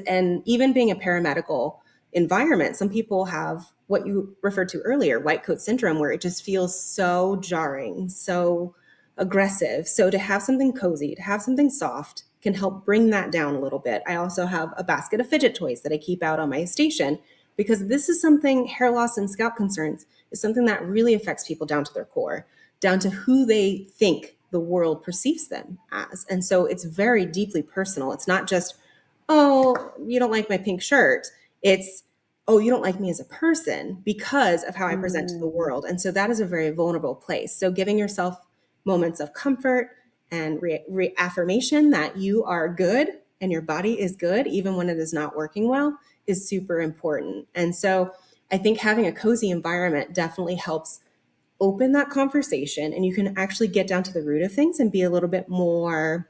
Speaker 1: And even being a paramedical environment, some people have what you referred to earlier, white coat syndrome, where it just feels so jarring, so aggressive. So to have something cozy, to have something soft can help bring that down a little bit. I also have a basket of fidget toys that I keep out on my station because this is something, hair loss and scalp concerns is something that really affects people down to their core, down to who they think the world perceives them as. And so it's very deeply personal. It's not just, oh, you don't like my pink shirt. It's, oh, you don't like me as a person because of how I present to the
Speaker 2: Mm.
Speaker 1: world. And so that is a very vulnerable place. So giving yourself moments of comfort and reaffirmation that you are good and your body is good, even when it is not working well, is super important. And so I think having a cozy environment definitely helps open that conversation and you can actually get down to the root of things and be a little bit more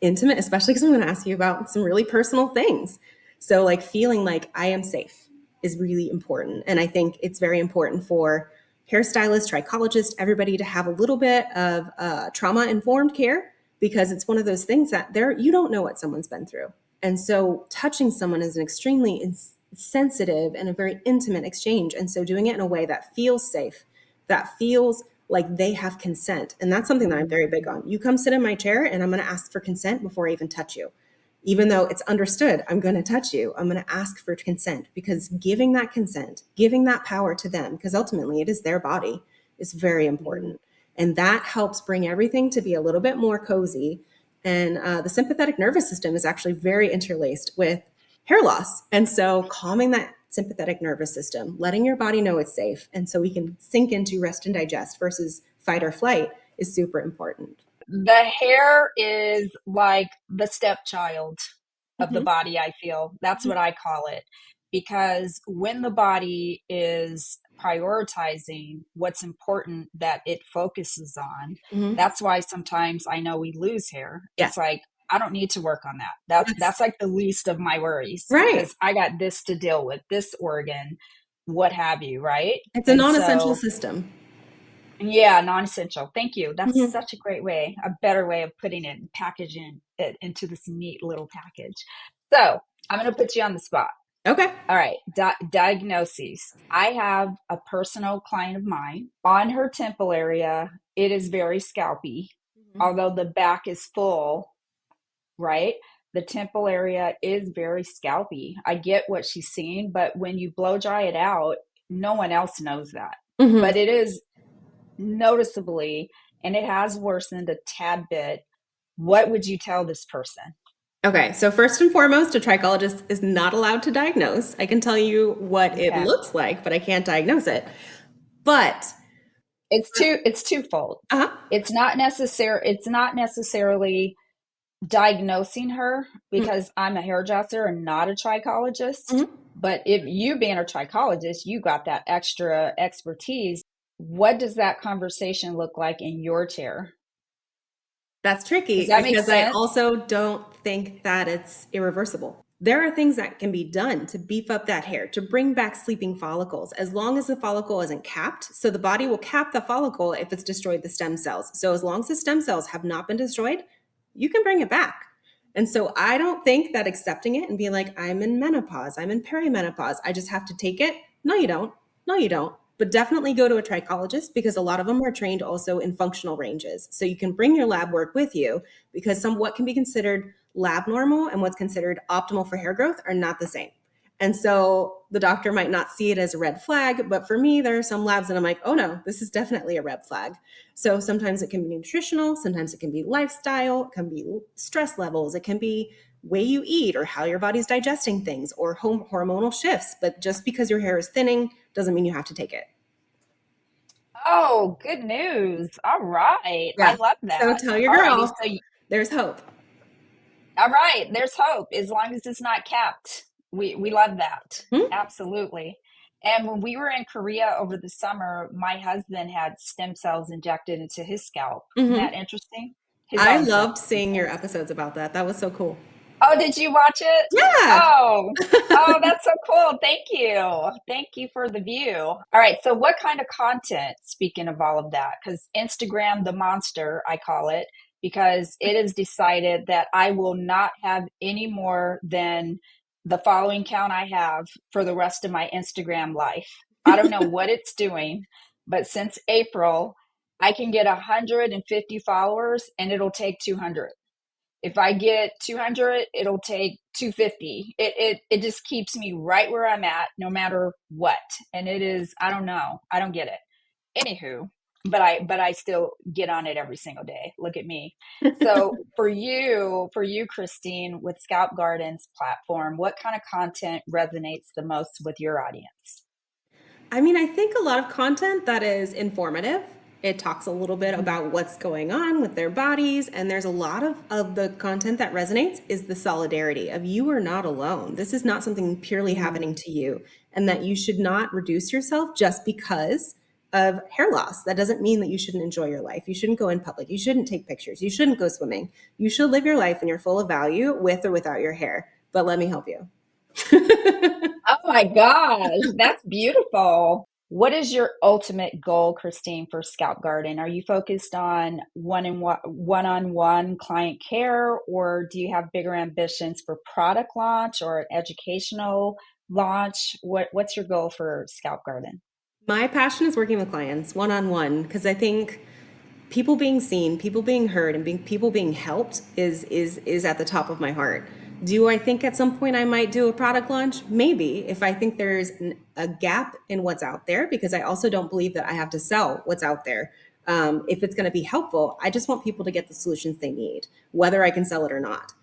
Speaker 1: intimate, especially because I'm going to ask you about some really personal things. So, like, feeling like I am safe is really important. And I think it's very important for hairstylists, trichologists, everybody to have a little bit of trauma informed care because it's one of those things that you don't know what someone's been through. And so, touching someone is an extremely sensitive and a very intimate exchange. And so, doing it in a way that feels safe, that feels like they have consent. And that's something that I'm very big on. You come sit in my chair and I'm going to ask for consent before I even touch you. Even though it's understood, I'm going to touch you, I'm going to ask for consent, because giving that consent, giving that power to them, because ultimately it is their body, is very important. And that helps bring everything to be a little bit more cozy. And the sympathetic nervous system is actually very interlaced with hair loss. And so calming that sympathetic nervous system, letting your body know it's safe, and so we can sink into rest and digest versus fight or flight, is super important.
Speaker 2: The hair is like the stepchild of the
Speaker 1: Mm-hmm.
Speaker 2: body, I feel. That's what I call it. Because when the body is prioritizing what's important that it focuses on,
Speaker 1: Mm-hmm.
Speaker 2: that's why sometimes I know we lose hair.
Speaker 1: Yes.
Speaker 2: It's like, I don't need to work on that. That's
Speaker 1: Yes.
Speaker 2: like the least of my worries
Speaker 1: Right.
Speaker 2: because I got this to deal with, this organ, what have you, right?
Speaker 1: It's a
Speaker 2: And
Speaker 1: non-essential
Speaker 2: so
Speaker 1: system.
Speaker 2: yeah, non-essential. Thank you. That's
Speaker 1: Mm-hmm.
Speaker 2: such a great way, a better way of putting it and packaging it into this neat little package. So I'm going to put you on the spot.
Speaker 1: Okay.
Speaker 2: All right, diagnoses. I have a personal client of mine. On her temple area, it is very scalpy.
Speaker 1: Mm-hmm.
Speaker 2: Although the back is full, right? The temple area is very scalpy. I get what she's seeing, but when you blow dry it out, no one else knows that.
Speaker 1: Mm-hmm.
Speaker 2: But it is noticeably, and it has worsened a tad bit. What would you tell this person?
Speaker 1: Okay, so first and foremost, a trichologist is not allowed to diagnose. I can tell you what it
Speaker 2: Okay.
Speaker 1: looks like, but I can't diagnose it. But
Speaker 2: It's twofold.
Speaker 1: uh-huh.
Speaker 2: It's not necessarily diagnosing her because I'm a hairdresser and not a trichologist.
Speaker 1: Mm-hmm.
Speaker 2: But if you being a trichologist, you got that extra expertise. What does that conversation look like in your chair?
Speaker 1: That's
Speaker 2: Does
Speaker 1: tricky
Speaker 2: that make
Speaker 1: because I
Speaker 2: sense?
Speaker 1: also don't think that it's irreversible. There are things that can be done to beef up that hair, to bring back sleeping follicles, as long as the follicle isn't capped. So the body will cap the follicle if it's destroyed the stem cells. So as long as the stem cells have not been destroyed, you can bring it back. And so I don't think that accepting it and being like, I'm in menopause, I'm in perimenopause, I just have to take it. No, you don't. No, you don't. But definitely go to a trichologist, because a lot of them are trained also in functional ranges. So you can bring your lab work with you, because some what can be considered lab normal and what's considered optimal for hair growth are not the same. And so the doctor might not see it as a red flag, but for me, there are some labs that I'm like, oh no, this is definitely a red flag. So sometimes it can be nutritional, sometimes it can be lifestyle, it can be stress levels, it can be way you eat or how your body's digesting things or hormonal shifts. But just because your hair is thinning doesn't mean you have to take it.
Speaker 2: Oh, good news. All right. I
Speaker 1: Yeah.
Speaker 2: love
Speaker 1: So
Speaker 2: that.
Speaker 1: tell your
Speaker 2: All righty.
Speaker 1: girl there's hope.
Speaker 2: All right, there's hope as long as it's not capped. We love that.
Speaker 1: Hmm?
Speaker 2: Absolutely. And when we were in Korea over the summer, my husband had stem cells injected into his scalp. Isn't
Speaker 1: Hmm.
Speaker 2: that interesting? His
Speaker 1: I
Speaker 2: own
Speaker 1: loved
Speaker 2: stem
Speaker 1: seeing your
Speaker 2: cells.
Speaker 1: episodes about that. That was so cool.
Speaker 2: Oh, did you watch it?
Speaker 1: Yeah.
Speaker 2: Oh, oh, that's so cool. Thank you. Thank you for the view. All right. So, what kind of content, speaking of all of that? Because Instagram, the monster, I call it, because it has decided that I will not have any more than the following count I have for the rest of my Instagram life. I don't know what it's doing, but since April, I can get 150 followers and it'll take 200. If I get 200, it'll take 250. It just keeps me right where I'm at no matter what. And it is, I don't know. I don't get it. Anywho, but I still get on it every single day. Look at me. So for you Christine with Scalp Garden's platform, what kind of content resonates the most with your audience?
Speaker 1: I mean, I think a lot of content that is informative. It talks a little bit
Speaker 2: Mhm.
Speaker 1: about what's going on with their bodies. And there's a lot of the content that resonates is the solidarity of you are not alone. This is not something purely happening
Speaker 2: Mm.
Speaker 1: to you. And that you should not reduce yourself just because of hair loss. That doesn't mean that you shouldn't enjoy your life. You shouldn't go in public. You shouldn't take pictures. You shouldn't go swimming. You should live your life and you're full of value with or without your hair. But let me help you.
Speaker 2: Oh my gosh, that's beautiful. What is your ultimate goal, Christine, for Scalp Garden? Are you focused on one-on-one client care, or do you have bigger ambitions for product launch or an educational launch? What's your goal for Scalp Garden?
Speaker 1: My passion is working with clients one-on-one because I think people being seen, people being heard, and people being helped is at the top of my heart. Do I think at some point I might do a product launch? Maybe, if I think there's a gap in what's out there, because I also don't believe that I have to sell what's out there. If it's going to be helpful, I just want people to get the solutions they need, whether I can sell it or not,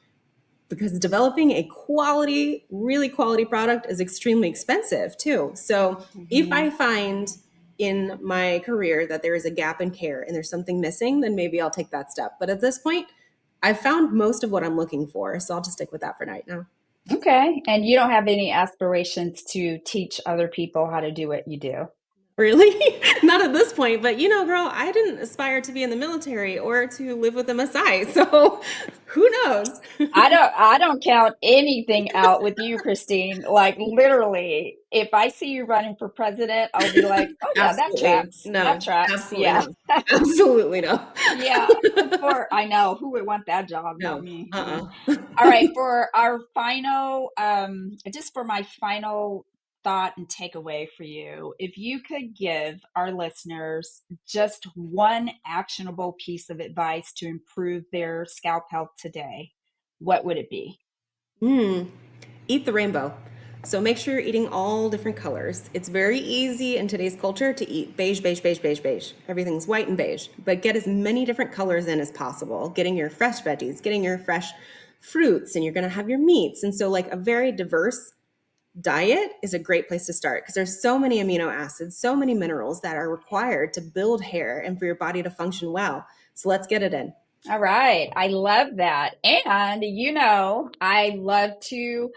Speaker 1: because developing a quality, really quality product is extremely expensive too. So if
Speaker 2: Hmm.
Speaker 1: I find in my career that there is a gap in care and there's something missing, then maybe I'll take that step. But at this point, I've found most of what I'm looking for. So I'll just stick with that for right now.
Speaker 2: Okay. And you don't have any aspirations to teach other people how to do what you do?
Speaker 1: Really? Not at this point, but girl, I didn't aspire to be in the military or to live with a Maasai. So who knows?
Speaker 2: I don't count anything out with you, Christine. Like literally, if I see you running for president, I'll be like, "Oh yeah, that
Speaker 1: Absolutely.
Speaker 2: tracks. That
Speaker 1: No,
Speaker 2: tracks."
Speaker 1: absolutely
Speaker 2: Yeah.
Speaker 1: no. Absolutely no.
Speaker 2: Yeah. For I know who would want that job, not
Speaker 1: No.
Speaker 2: me. Mm.
Speaker 1: Uh-uh.
Speaker 2: All right, for our final just for my final thought and takeaway for you, if you could give our listeners just one actionable piece of advice to improve their scalp health today, what would it be?
Speaker 1: Mm. Eat the rainbow. So make sure you're eating all different colors. It's very easy in today's culture to eat beige, beige, beige, beige, beige. Everything's white and beige, but get as many different colors in as possible. Getting your fresh veggies, getting your fresh fruits, and you're going to have your meats. And so, like, a very diverse diet is a great place to start because there's so many amino acids, so many minerals that are required to build hair and for your body to function well. So let's get it in.
Speaker 2: All right, I love that. And I love to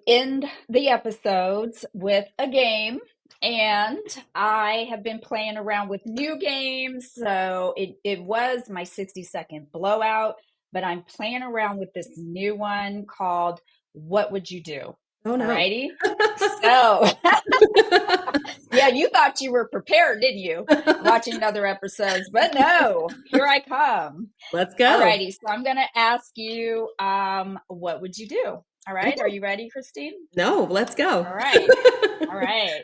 Speaker 2: end the episodes with a game. And I have been playing around with new games. So it was my 60-second blowout, but I'm playing around with this new one called What Would You Do?
Speaker 1: Oh
Speaker 2: All
Speaker 1: no.
Speaker 2: righty. So, yeah, you thought you were prepared, didn't you? Watching other episodes, but no, here I come.
Speaker 1: Let's
Speaker 2: All
Speaker 1: go.
Speaker 2: righty. So I'm going to ask you, what would you do? All right. Are
Speaker 1: Okay.
Speaker 2: you ready, Christine?
Speaker 1: No, let's go.
Speaker 2: All right. All right.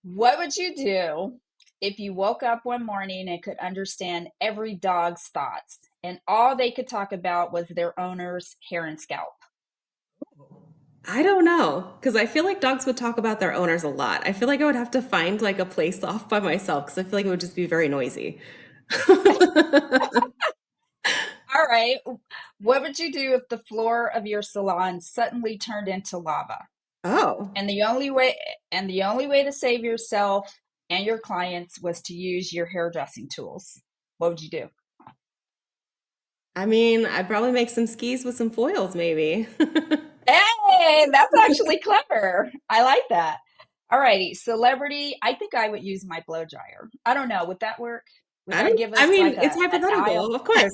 Speaker 2: What would you do if you woke up one morning and could understand every dog's thoughts and all they could talk about was their owner's hair and scalp?
Speaker 1: I don't know, because I feel like dogs would talk about their owners a lot. I feel like I would have to find like a place off by myself because I feel like it would just be very noisy.
Speaker 2: All right. What would you do if the floor of your salon suddenly turned into lava?
Speaker 1: Oh,
Speaker 2: And the only way to save yourself and your clients was to use your hairdressing tools. What would you do?
Speaker 1: I mean, I'd probably make some skis with some foils, maybe.
Speaker 2: Hey, that's actually clever. I like that. All righty. Celebrity, I think I would use my blow dryer. I don't know. Would that work? Would
Speaker 1: I
Speaker 2: that
Speaker 1: don't,
Speaker 2: give
Speaker 1: I
Speaker 2: us like
Speaker 1: mean,
Speaker 2: a
Speaker 1: it's
Speaker 2: an aisle?
Speaker 1: hypothetical, of course.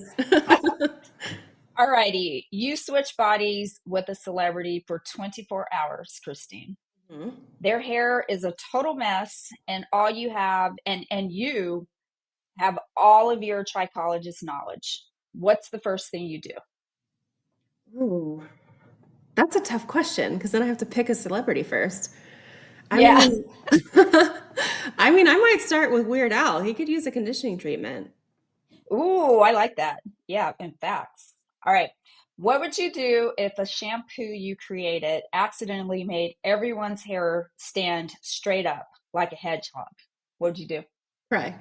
Speaker 2: All righty. You switch bodies with a celebrity for 24 hours, Christine.
Speaker 1: Mhm.
Speaker 2: Their hair is a total mess, and all you have, and you have all of your trichologist knowledge. What's the first thing you do?
Speaker 1: Ooh, that's a tough question because then I have to pick a celebrity first. I
Speaker 2: Yeah.
Speaker 1: mean, I might start with Weird Al. He could use a conditioning treatment.
Speaker 2: Ooh, I like that. Yeah, in facts. All right. What would you do if a shampoo you created accidentally made everyone's hair stand straight up like a hedgehog? What would you do?
Speaker 1: Right.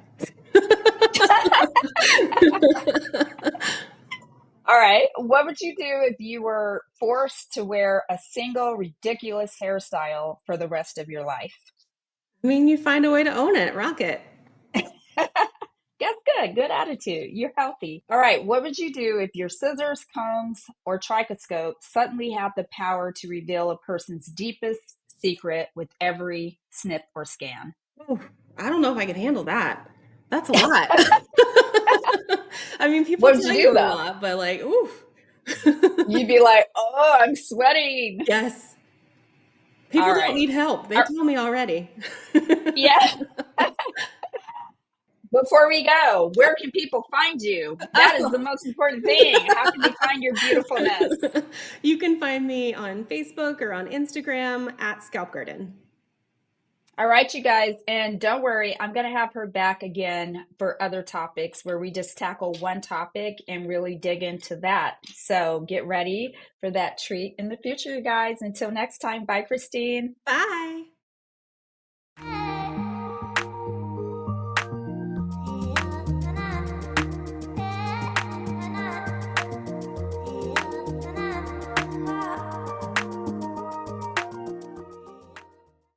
Speaker 2: All right. What would you do if you were forced to wear a single ridiculous hairstyle for the rest of your life?
Speaker 1: I mean, you find a way to own it, rock it.
Speaker 2: That's good. Good attitude. You're healthy. All right. What would you do if your scissors, combs, or trichoscope suddenly have the power to reveal a person's deepest secret with every snip or scan?
Speaker 1: Ooh, I don't know if I could handle that. That's a lot. I mean, people
Speaker 2: What would you
Speaker 1: tell
Speaker 2: do
Speaker 1: you a
Speaker 2: though?
Speaker 1: lot, but like, oof.
Speaker 2: You'd be like, oh, I'm sweating.
Speaker 1: Yes.
Speaker 2: All
Speaker 1: People don't
Speaker 2: right.
Speaker 1: need help. They
Speaker 2: Are-
Speaker 1: tell me already.
Speaker 2: yeah. Before we go, where can people find you? That is the
Speaker 1: Oh.
Speaker 2: most important thing. How can they find your beautifulness?
Speaker 1: You can find me on Facebook or on Instagram at Scalp Garden.
Speaker 2: All right, you guys, and don't worry, I'm going to have her back again for other topics where we just tackle one topic and really dig into that. So get ready for that treat in the future, you guys. Until next time, bye, Christine.
Speaker 1: Bye.